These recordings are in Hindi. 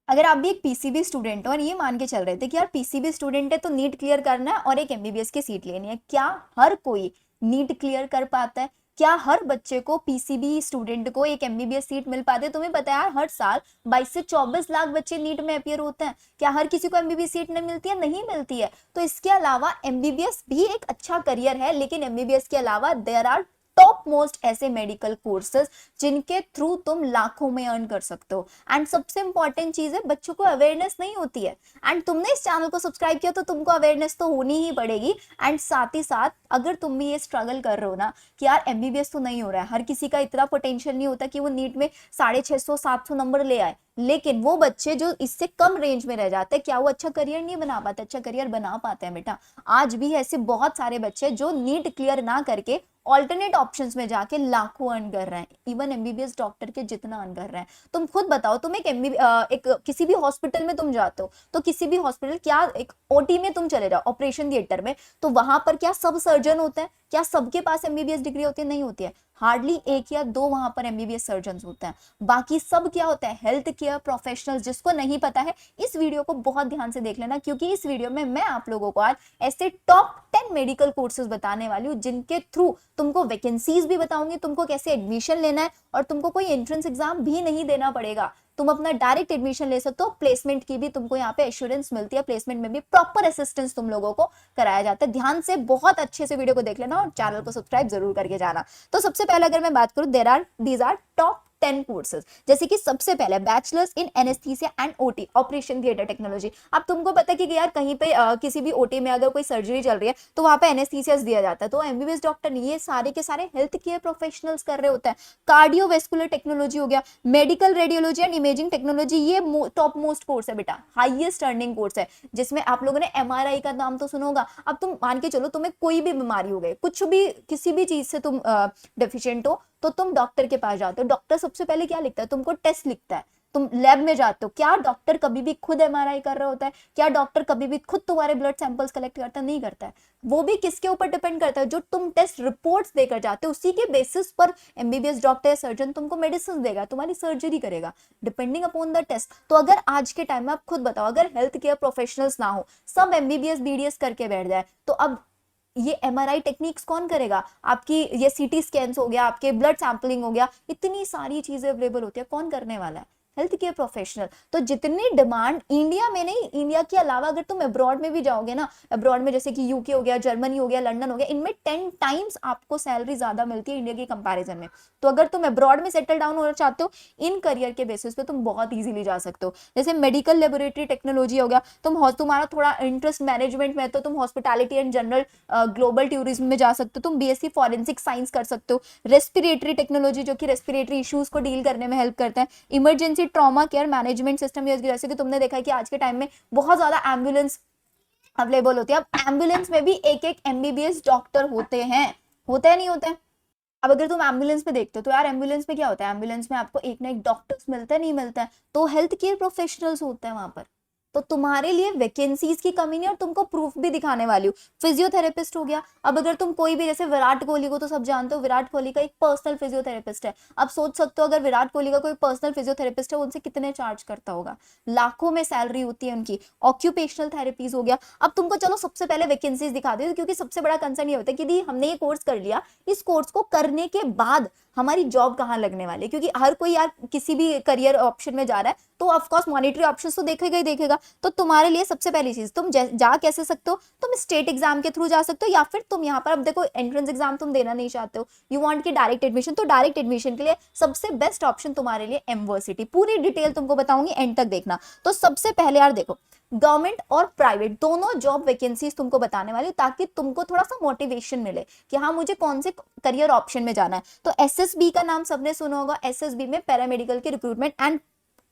अगर आप भी एक पीसीबी स्टूडेंट हो और ये मान के चल रहे थे कि यार पीसीबी स्टूडेंट है तो नीट क्लियर करना है और एक एमबीबीएस की सीट लेनी है, क्या हर कोई नीट क्लियर कर पाता है? क्या हर बच्चे को, पीसीबी स्टूडेंट को एक एमबीबीएस सीट मिल पाती है? तुम्हें पता है यार, हर साल 22 से 24 लाख बच्चे नीट में अपियर होते हैं। क्या हर किसी को एमबीबीएस सीट नहीं मिलती है? नहीं मिलती है। तो इसके अलावा एमबीबीएस भी एक अच्छा करियर है, लेकिन एमबीबीएस के अलावा देयर आर टॉप मोस्ट ऐसे मेडिकल कोर्सेज जिनके थ्रू तुम लाखों में अर्न कर सकते हो। एंड सबसे इंपॉर्टेंट चीज है, बच्चों को अवेयरनेस नहीं होती है। एंड तुमने इस चैनल को सब्सक्राइब किया तो तुमको अवेयरनेस तो होनी ही पड़ेगी। एंड साथ ही साथ अगर तुम भी ये स्ट्रगल कर रहे हो ना कि यार एमबीबीएस तो नहीं हो रहा है, हर किसी का इतना पोटेंशियल नहीं होता कि वो नीट में 650 700 नंबर ले आए, लेकिन वो बच्चे जो इससे कम रेंज में रह जाते हैं, क्या वो अच्छा करियर नहीं बना पाते? अच्छा करियर बना पाते हैं बेटा। आज भी ऐसे बहुत सारे बच्चे जो नीट क्लियर ना करके ऑल्टरनेट ऑप्शंस में जाके लाखों अर्न कर रहे हैं, इवन एमबीबीएस डॉक्टर के जितना अर्न कर रहे हैं। तुम खुद बताओ, तुम एक किसी भी हॉस्पिटल में तुम जाते हो तो किसी भी हॉस्पिटल, क्या एक ओटी में तुम चले जाओ, ऑपरेशन थिएटर में, तो वहां पर क्या सब सर्जन होते हैं? क्या सबके पास एमबीबीएस डिग्री होती है? नहीं होती है। हार्डली एक या दो वहां पर एमबीबीएस सर्जन होते हैं। बाकी सब क्या होता है? Health care professionals. जिसको नहीं पता है, इस वीडियो को बहुत ध्यान से देख लेना, क्योंकि इस वीडियो में मैं आप लोगों को आज ऐसे टॉप 10 मेडिकल कोर्सेज बताने वाली हूँ जिनके थ्रू तुमको वैकेंसीज भी बताऊंगी, तुमको कैसे एडमिशन लेना है, और तुमको कोई एंट्रेंस एग्जाम भी नहीं देना पड़ेगा। तुम अपना डायरेक्ट एडमिशन ले सकते हो। प्लेसमेंट की भी तुमको यहाँ पे एश्योरेंस मिलती है, प्लेसमेंट में भी प्रॉपर असिस्टेंस तुम लोगों को कराया जाता है। ध्यान से बहुत अच्छे से वीडियो को देख लेना और चैनल को सब्सक्राइब जरूर करके जाना। तो सबसे पहले अगर मैं बात करूं, दीज आर टॉप 10 कोर्सेज। जैसे कि सबसे पहले bachelors in anaesthesia and OT, operation theatre technology. अब तुमको पता है कि यार कहीं पे किसी भी ओटी में अगर कोई सर्जरी चल रही है तो वहां पे एनेस्थीसिया दिया जाता है। तो एमबीबीएस डॉक्टर नहीं, ये सारे के सारे हेल्थ केयर प्रोफेशनल्स कर रहे होते हैं। कार्डियोवेस्कुलर टेक्नोलॉजी हो गया, medical radiology and imaging technology, ये टॉप मोस्ट कोर्स है बेटा, हाईएस्ट अर्निंग कोर्स है, जिसमें आप लोगों ने एमआरआई का नाम तो सुना होगा। अब तुम मान के चलो तुम्हें कोई भी बीमारी हो गई, कुछ भी किसी भी चीज से तुम डेफिशिएंट हो, तो तुम डॉक्टर के पास जाते हो। डॉक्टर सबसे पहले क्या लिखता है? तुमको टेस्ट लिखता है। तुम लैब में जाते हो, क्या डॉक्टर कभी भी खुद एमआरआई कर रहा होता है? क्या डॉक्टर कभी भी खुद तुम्हारे ब्लड सैंपल्स कलेक्ट करता है? नहीं करता है। वो भी किसके ऊपर डिपेंड करता है? जो तुम टेस्ट रिपोर्ट्स देकर जाते हो, उसी के बेसिस पर एमबीबीएस डॉक्टर या सर्जन तुमको मेडिसिन देगा, तुम्हारी सर्जरी करेगा, डिपेंडिंग अपॉन द टेस्ट। तो अगर आज के टाइम में आप खुद बताओ, अगर हेल्थ केयर प्रोफेशनल्स ना हो, सब एमबीबीएस बीडीएस करके बैठ जाए, तो अब ये एमआरआई टेक्निक्स कौन करेगा? आपकी ये सीटी स्कैन्स हो गया, आपके ब्लड सैंपलिंग हो गया, इतनी सारी चीजें अवेलेबल होती है, कौन करने वाला है? Health care professional. तो जितनी डिमांड इंडिया में नहीं, इंडिया के अलावा अगर तुम अब्रॉड में भी जाओगे ना, अब्रॉड में जैसे कि यूके हो गया, जर्मनी हो गया, लंदन हो गया, इनमें 10 टाइम्स आपको सैलरी ज्यादा मिलती है इंडिया की कंपैरिजन में। तो अगर तुम अब्रॉड में सेटल डाउन होना चाहते हो, इन करियर के बेसिस पे तुम बहुत इजीली जा सकते हो। जैसे मेडिकल लेबोरेटरी टेक्नोलॉजी हो गया, तुम्हारा थोड़ा इंटरेस्ट मैनेजमेंट में है तो तुम hospitality and general global tourism में जा सकते हो, तुम बीएससी फॉरेंसिक साइंस कर सकते हो। रेस्पिरेटरी टेक्नोलॉजी, जो कि रेस्पिरेटरी इश्यूज को डील करने में हेल्प करता है। Emergency trauma care management system, जैसे कि तुमने देखा है कि आज के टाइम में बहुत ज्यादा एम्बुलेंस अवेलेबल होती है। अब एम्बुलेंस में भी एक एक एमबीबीएस डॉक्टर होते हैं, होते हैं नहीं होते हैं? अब अगर तुम एम्बुलेंस में देखते हो तो यार एम्बुलेंस में क्या होता है? एम्बुलेंस में आपको एक ना एक डॉक्टर्स मिलता है, नहीं मिलता है? तो हेल्थ केयर प्रोफेशनल्स होते हैं वहां पर। तो तुम्हारे लिए वैकेंसीज की कमी नहीं, और तुमको प्रूफ भी दिखाने वाली हूँ। फिजियोथेरेपिस्ट हो गया, अब अगर तुम कोई भी, जैसे विराट कोहली को तो सब जानते हो, विराट कोहली का एक पर्सनल फिजियोथेरेपिस्ट है। अब सोच सकते हो अगर विराट कोहली का कोई पर्सनल फिजियोथेरेपिस्ट है, उनसे कितने चार्ज करता होगा? लाखों में सैलरी होती है उनकी। ऑक्यूपेशनल थेरेपीज हो गया। अब तुमको चलो सबसे पहले वैकेंसीज दिखा दो, क्योंकि सबसे बड़ा कंसर्न ये होता है कि हमने ये कोर्स कर लिया, इस कोर्स को करने के बाद हमारी जॉब कहाँ लगने वाली है? क्योंकि हर कोई यार किसी भी करियर ऑप्शन में जा रहा है, तो ऑफकोर्स मॉनिटरी ऑप्शन तो देखेगा ही देखेगा। तो तुम्हारे लिए सबसे पहली चीज, तुम जा कैसे सकते हो? तुम स्टेट एग्जाम के थ्रू जा सकते हो, या फिर तुम यहाँ पर, अब देखो एंट्रेंस एग्जाम तुम देना नहीं चाहते हो, यू वांट की डायरेक्ट एडमिशन, तो डायरेक्ट एडमिशन के लिए सबसे बेस्ट ऑप्शन तुम्हारे लिए एमवर्सिटी। पूरी डिटेल तुमको बताऊंगी, एंड तक देखना। तो सबसे पहले यार देखो, गवर्नमेंट और प्राइवेट दोनों जॉब वैकेंसीज तुमको बताने वाली, ताकि तुमको थोड़ा सा मोटिवेशन मिले कि हाँ मुझे कौन से करियर ऑप्शन में जाना है। तो एसएसबी का नाम सबने सुना होगा। एसएसबी में पैरामेडिकल की रिक्रूटमेंट, एंड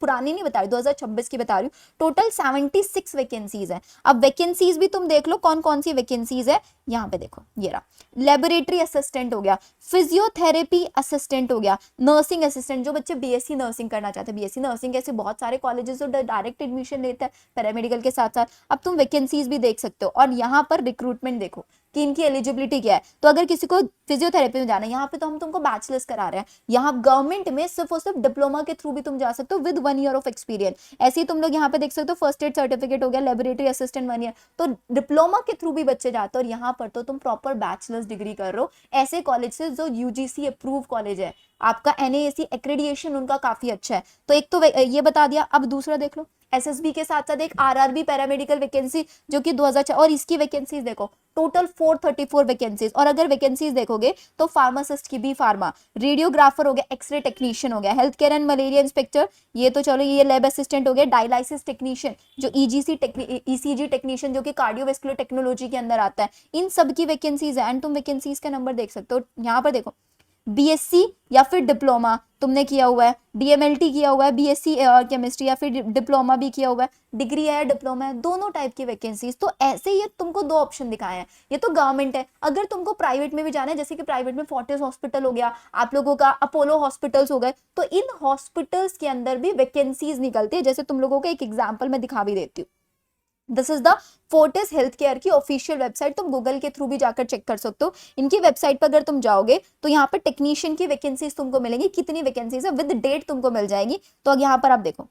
पुरानी नहीं बता रही, 2026 की बता रही हूँ। टोटल 76 वैकेंसीज है। अब वैकेंसीज भी तुम देख लो कौन कौन सी वैकेंसीज है। यहाँ पे देखो, ये रहा, लेबोरेटरी असिस्टेंट हो गया, फिजियोथेरेपी असिस्टेंट हो गया, नर्सिंग असिस्टेंट, जो बच्चे बीएससी नर्सिंग करना चाहते हैं, बीएससी नर्सिंग के ऐसे बहुत सारे कॉलेजेस जो डायरेक्ट एडमिशन लेते हैं पैरामेडिकल के साथ साथ। अब तुम वैकेंसीज भी देख सकते हो, और यहाँ पर रिक्रूटमेंट देखो कि इनकी एलिजिबिलिटी क्या है। तो अगर किसी को फिजियोथेरेपी में जाना है, यहाँ पे तो हम तुमको बैचलर्स करा रहे हैं, यहाँ गवर्नमेंट में सिर्फ और सिर्फ डिप्लोमा के थ्रू भी तुम जा सकते हो विद 1 ईयर ऑफ एक्सपीरियंस। ऐसे ही तुम लोग यहाँ पे देख सकते हो फर्स्ट एड सर्टिफिकेट हो गया, लेबोरेटरी असिस्टेंट 1 ईयर, तो डिप्लोमा के थ्रू भी बच्चे जाते हैं। और यहाँ पर तो तुम प्रॉपर बैचलर्स डिग्री कर रहे हो ऐसे कॉलेज से जो यूजीसी अप्रूव कॉलेज है, आपका एनएएसी एक्रेडिएशन उनका काफी अच्छा है। तो एक तो ये बता दिया। अब दूसरा देख लो, एसएसबी के साथ साथ एक आरआरबी पैरामेडिकल वैकेंसी जो कि 2004, और इसकी वैकेंसीज देखो टोटल 434 वैकेंसीज। और अगर वैकेंसीज देखोगे तो फार्मासिस्ट की, बी फार्मा, रेडियोग्राफर हो गया, एक्सरे टेक्नीशियन हो गया, health care and malaria inspector, ये तो चलो ये लैब असिस्टेंट हो गया, डायलाइसिस टेक्नीशियन जो ईसीजी टेक्नीशियन जो कि कार्डियोवेस्कुलर टेक्नोलॉजी के अंदर आता है, इन सब की वैकेंसीज है। एंड तुम वैकेंसीज का नंबर देख सकते हो यहाँ पर देखो, बीएससी या फिर डिप्लोमा तुमने किया हुआ है, डीएमएलटी किया हुआ है, बीएससी केमिस्ट्री या फिर डिप्लोमा भी किया हुआ है, डिग्री है, डिप्लोमा है, दोनों टाइप की वैकेंसीज। तो ऐसे ये तुमको दो ऑप्शन दिखाए हैं, ये तो गवर्नमेंट है। अगर तुमको प्राइवेट में भी जाना है, जैसे कि प्राइवेट में फोर्टिस हॉस्पिटल हो गया, आप लोगों का अपोलो हॉस्पिटल्स हो गए, तो इन हॉस्पिटल्स के अंदर भी वैकेंसीज निकलती है। जैसे तुम लोगों को एक एग्जाम्पल मैं दिखा भी देती हूँ, this is the Fortis health care की ऑफिशियल वेबसाइट, तुम गूगल के थ्रू भी जाकर चेक कर सकते हो। इनकी वेबसाइट पर अगर तुम जाओगे तो यहाँ पर टेक्नीशियन की वैकेंसीज तुमको मिलेंगी, कितनी वैकेंसीज है विद डेट तुमको मिल जाएगी। तो यहाँ पर आप देखो,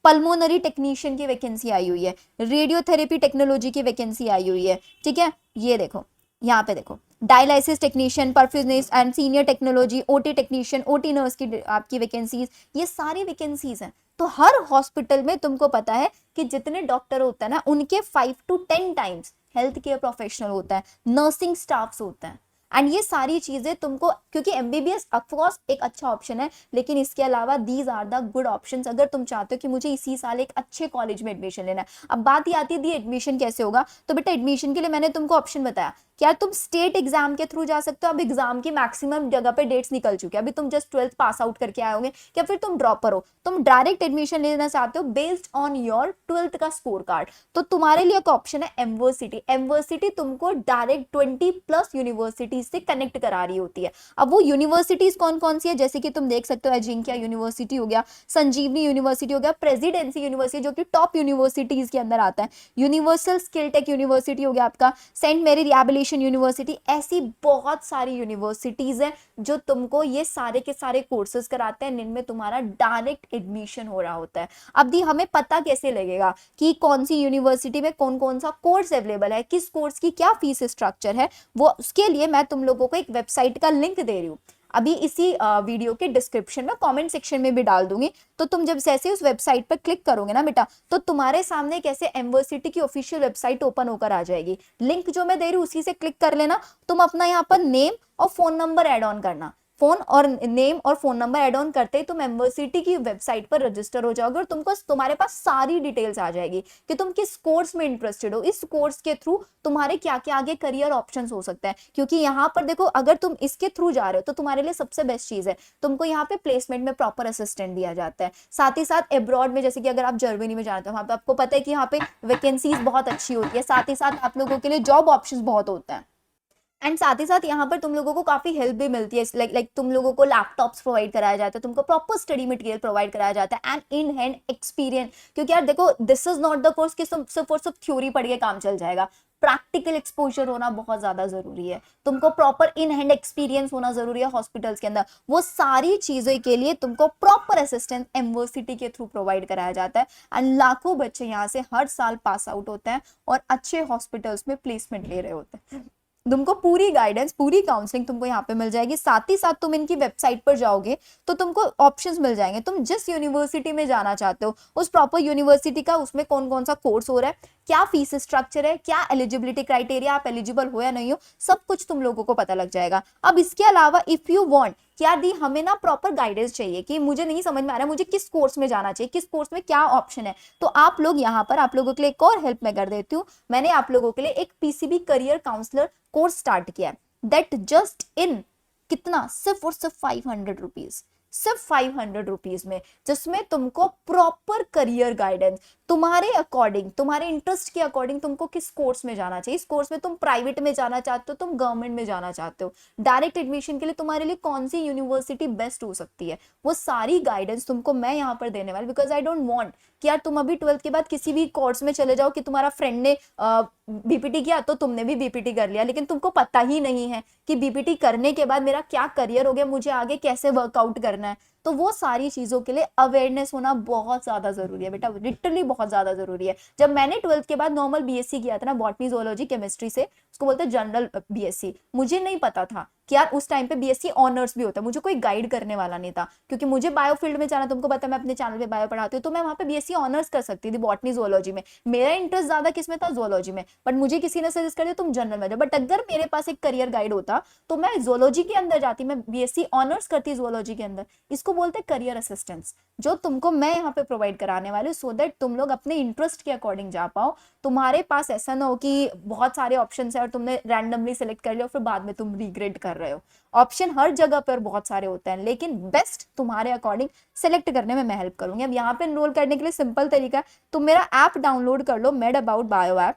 पल्मोनरी टेक्नीशियन की वैकेंसी आई हुई है, रेडियोथेरेपी टेक्नोलॉजी की वैकेंसी आई हुई है, ठीक है। ये देखो यहाँ पे देखो, dialysis technician, perfusionist and senior technology, OT technician, OT nurse की आपकी वैकेंसीज, ये सारी वैकेंसीज हैं। तो हर हॉस्पिटल में तुमको पता है कि जितने डॉक्टर होते हैं ना, उनके 5 to 10 times health care professional होता है, नर्सिंग स्टाफ्स होते हैं। एंड ये सारी चीजें तुमको, क्योंकि एमबीबीएस ऑफकोर्स एक अच्छा ऑप्शन है, लेकिन इसके अलावा these are the good options अगर तुम चाहते हो कि मुझे इसी साल एक अच्छे कॉलेज में एडमिशन लेना है। अब बात ही आती है दी एडमिशन कैसे होगा, तो बेटा एडमिशन के लिए मैंने तुमको ऑप्शन बताया, क्या तुम स्टेट एग्जाम के थ्रू जा सकते हो। अब एग्जाम की मैक्सिमम जगह पे डेट्स निकल चुके हैं, अभी तुम जस्ट 12th पास आउट करके आए होगे, या फिर तुम ड्रॉपर हो, तुम डायरेक्ट एडमिशन लेना चाहते हो बेस्ड ऑन योर 12th का स्कोर कार्ड, तो तुम्हारे लिए एक ऑप्शन है एमवर्सिटी। एमवर्सिटी तुमको डायरेक्ट 20+ यूनिवर्सिटी से कनेक्ट करा रही होती है। अब वो यूनिवर्सिटीज कौन कौन सी है, जैसे कि तुम देख सकते हो, अजिंक्य यूनिवर्सिटी हो गया, संजीवनी यूनिवर्सिटी हो गया, प्रेसिडेंसी यूनिवर्सिटी जो कि टॉप यूनिवर्सिटीज के अंदर आता है, यूनिवर्सल स्किल टेक यूनिवर्सिटी हो गया आपका, सेंट मेरी रिहैबिलिटेशन यूनिवर्सिटी, ऐसी बहुत सारी यूनिवर्सिटीज है जो तुमको ये सारे के सारे कोर्सेज कराते हैं, जिनमें तुम्हारा डायरेक्ट एडमिशन हो रहा होता है। अब दी हमें पता कैसे लगेगा कि कौन सी यूनिवर्सिटी में कौन कौन सा कोर्स अवेलेबल है, किस कोर्स की क्या फीस स्ट्रक्चर है, वो उसके लिए मैं तुम लोगों को एक वेबसाइट का लिंक दे रही हूँ, अभी इसी वीडियो के डिस्क्रिप्शन में कमेंट सेक्शन में भी डाल दूंगी। तो तुम जब जैसे उस वेबसाइट पर क्लिक करोगे ना बेटा, तो तुम्हारे सामने कैसे एमवर्सिटी की ऑफिशियल वेबसाइट ओपन होकर आ जाएगी, लिंक जो मैं दे रही हूँ उसी से क्लिक कर लेना। तुम अपना यहाँ पर नेम और फोन नंबर ऐड ऑन करना, फोन और नेम और फोन नंबर ऐड ऑन करते ही तुम एमवर्सिटी की वेबसाइट पर रजिस्टर हो जाओगे, और तुमको तुम्हारे पास सारी डिटेल्स आ जाएगी कि तुम किस कोर्स में इंटरेस्टेड हो, इस कोर्स के थ्रू तुम्हारे क्या क्या आगे करियर ऑप्शंस हो सकते हैं। क्योंकि यहाँ पर देखो, अगर तुम इसके थ्रू जा रहे हो तो तुम्हारे लिए सबसे बेस्ट चीज है, तुमको यहाँ पे प्लेसमेंट में प्रॉपर असिस्टेंट दिया जाता है। साथ ही साथ एब्रॉड में, जैसे कि अगर आप जर्मनी में जाते हो, वहां पे आपको पता है कि यहाँ पे वैकेंसीज बहुत अच्छी होती है, साथ ही साथ आप लोगों के लिए जॉब ऑप्शन बहुत होते हैं। एंड साथ ही साथ यहाँ पर तुम लोगों को काफी हेल्प भी मिलती है, लाइक तुम लोगों को लैपटॉप्स प्रोवाइड कराया जाता है, तुमको प्रॉपर स्टडी मटेरियल प्रोवाइड कराया जाता है, एंड इन हैंड एक्सपीरियंस। क्योंकि यार देखो, this is not the course कि सिर्फ और सिर्फ थ्योरी पढ़ के काम चल जाएगा, प्रैक्टिकल एक्सपोजर होना बहुत ज्यादा जरूरी है, तुमको प्रॉपर इन हैंड एक्सपीरियंस होना जरूरी है हॉस्पिटल्स के अंदर। वो सारी चीजों के लिए तुमको प्रॉपर असिस्टेंस एमवर्सिटी के थ्रू प्रोवाइड कराया जाता है, एंड लाखों बच्चे यहाँ से हर साल पास आउट होते हैं और अच्छे हॉस्पिटल्स में प्लेसमेंट ले रहे होते हैं। तुमको पूरी गाइडेंस, पूरी काउंसलिंग तुमको यहाँ पे मिल जाएगी। साथ ही साथ तुम इनकी वेबसाइट पर जाओगे तो तुमको ऑप्शंस मिल जाएंगे, तुम जिस यूनिवर्सिटी में जाना चाहते हो उस प्रॉपर यूनिवर्सिटी का, उसमें कौन कौन सा कोर्स हो रहा है, क्या फीस स्ट्रक्चर है, क्या एलिजिबिलिटी क्राइटेरिया, आप एलिजिबल हो या नहीं हो, सब कुछ तुम लोगों को पता लग जाएगा। अब इसके अलावा इफ यू वांट, क्या दी हमें ना प्रॉपर गाइडेंस चाहिए कि मुझे नहीं समझ में आ रहा मुझे किस कोर्स में जाना चाहिए, किस कोर्स में क्या ऑप्शन है, तो आप लोग यहाँ पर, आप लोगों के लिए एक और हेल्प मैं कर देती हूँ। मैंने आप लोगों के लिए एक PCB career counsellor course start किया है, दैट जस्ट इन कितना, सिर्फ और सिर्फ 500 रुपीज, सिर्फ 500 रुपीज में, जिसमें तुमको प्रॉपर करियर गाइडेंस तुम्हारे अकॉर्डिंग, तुम्हारे इंटरेस्ट के अकॉर्डिंग तुमको किस कोर्स में जाना चाहिए, इस कोर्स में तुम प्राइवेट में जाना चाहते हो, तुम गवर्नमेंट में जाना चाहते हो, डायरेक्ट एडमिशन के लिए तुम्हारे लिए कौन सी यूनिवर्सिटी बेस्ट हो सकती है, वो सारी गाइडेंस तुमको मैं यहाँ पर देने वाली। बिकॉज आई डोंट वांट कि यार तुम अभी 12th के बाद किसी भी कोर्स में चले जाओ कि तुम्हारा फ्रेंड ने बीपीटी किया तो तुमने भी बीपीटी कर लिया, लेकिन तुमको पता ही नहीं है कि बीपीटी करने के बाद मेरा क्या करियर हो गया, मुझे आगे कैसे वर्कआउट करना है। तो वो सारी चीजों के लिए अवेयरनेस होना बहुत ज्यादा जरूरी है बेटा, लिटरली बहुत ज्यादा जरूरी है। जब मैंने 12th के बाद नॉर्मल बीएससी किया था ना, बॉटनी जोलॉजी केमिस्ट्री से, उसको बोलते हैं जनरल बीएससी, मुझे नहीं पता था कि यार उस टाइम पे बीएससी ऑनर्स भी होता है, मुझे कोई गाइड करने वाला नहीं था, क्योंकि मुझे बायो फील्ड में जाना, तुमको पता है मैं अपने चैनल पे बायो पढ़ाती हूँ, तो मैं वहां पे बीएससी ऑनर्स कर सकती थी बॉटनी जोलॉजी में, मेरा इंटरेस्ट ज्यादा किसमें था, जोलॉजी में, बट मुझे किसी ने सजेस्ट कर दिया तुम जनरल में जाओ। बट अगर मेरे पास एक करियर गाइड होता तो मैं जोलॉजी के अंदर जाती, मैं बीएससी ऑनर्स करती जोलॉजी के अंदर। इसको बोलते हैं करियर असिस्टेंस, जो तुमको मैं यहाँ पे प्रोवाइड कराने वाली हूँ, सो दैट तुम लोग अपने इंटरेस्ट के अकॉर्डिंग जा पाओ। तुम्हारे पास ऐसा ना हो कि बहुत सारे ऑप्शन है और तुमने रैंडमली सेलेक्ट कर लिया और फिर बाद में तुम रिग्रेट कर रहे हो। ऑप्शन हर जगह पर बहुत सारे होते हैं, लेकिन बेस्ट तुम्हारे अकॉर्डिंग सेलेक्ट करने में मैं हेल्प करूंगी। अब यहाँ पे एनरोल करने के लिए सिंपल तरीका है, तुम मेरा ऐप डाउनलोड कर लो, मेड अबाउट बायो ऐप,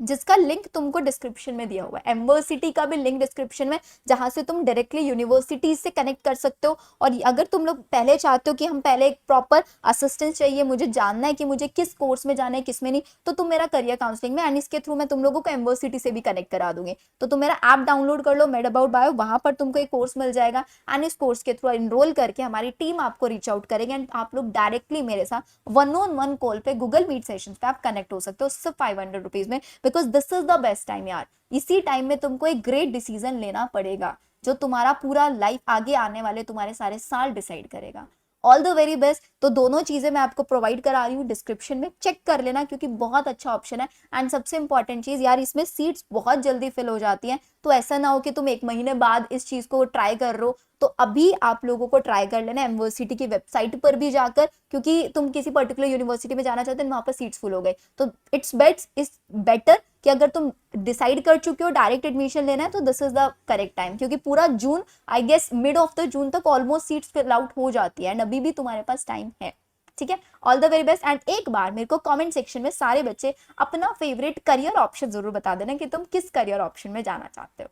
जिसका लिंक तुमको डिस्क्रिप्शन में दिया हुआ है। एम्बर्सिटी का भी लिंक डिस्क्रिप्शन में, जहां से तुम डायरेक्टली यूनिवर्सिटी से कनेक्ट कर सकते हो। और अगर तुम लोग पहले चाहते हो कि हम पहले एक प्रॉपर असिस्टेंस चाहिए, मुझे जानना है कि मुझे किस कोर्स में जाना है किस में नहीं, तो तुम मेरा करियर काउंसलिंग में, एंड इसके थ्रू मैं तुम लोगों को एम्बर्सिटी से भी कनेक्ट करा दूंगी। तो तुम मेरा ऐप डाउनलोड कर लो, मेड अबाउट बायो, वहां पर तुमको एक कोर्स मिल जाएगा, एंड इस कोर्स के थ्रू एनरोल करके हमारी टीम आपको रीच आउट करेगी, एंड आप लोग डायरेक्टली मेरे साथ 1-on-1 कॉल पे गूगल मीट सेशन पे आप कनेक्ट हो सकते हो, सिर्फ 500 रुपीज में। Because this is the best time यार, इसी टाइम में तुमको एक ग्रेट डिसीजन लेना पड़ेगा, जो तुम्हारा पूरा लाइफ आगे आने वाले तुम्हारे सारे साल डिसाइड करेगा। All the very best. तो दोनों चीजें मैं आपको प्रोवाइड करा रही हूँ, डिस्क्रिप्शन में चेक कर लेना, क्योंकि बहुत अच्छा ऑप्शन है। एंड सबसे इंपॉर्टेंट चीज यार, इसमें सीट्स बहुत जल्दी फिल हो जाती हैं, तो ऐसा ना हो कि तुम 1 महीने बाद इस चीज को ट्राई कर रहे हो। तो अभी आप लोगों को ट्राई कर लेना यूनिवर्सिटी की वेबसाइट पर भी जाकर, क्योंकि तुम किसी पर्टिकुलर यूनिवर्सिटी में जाना चाहते हो, वहां पर सीट्स फुल हो गए, तो इट्स बेटर कि अगर तुम डिसाइड कर चुके हो डायरेक्ट एडमिशन लेना है, तो this is the correct time, क्योंकि पूरा June, I guess mid of the June तक ऑलमोस्ट सीट्स फिल आउट हो जाती है, एंड अभी भी तुम्हारे पास टाइम है। ठीक है, all the very best. And एक बार मेरे को कमेंट सेक्शन में सारे बच्चे अपना फेवरेट करियर ऑप्शन जरूर बता देना कि तुम किस करियर ऑप्शन में जाना चाहते हो।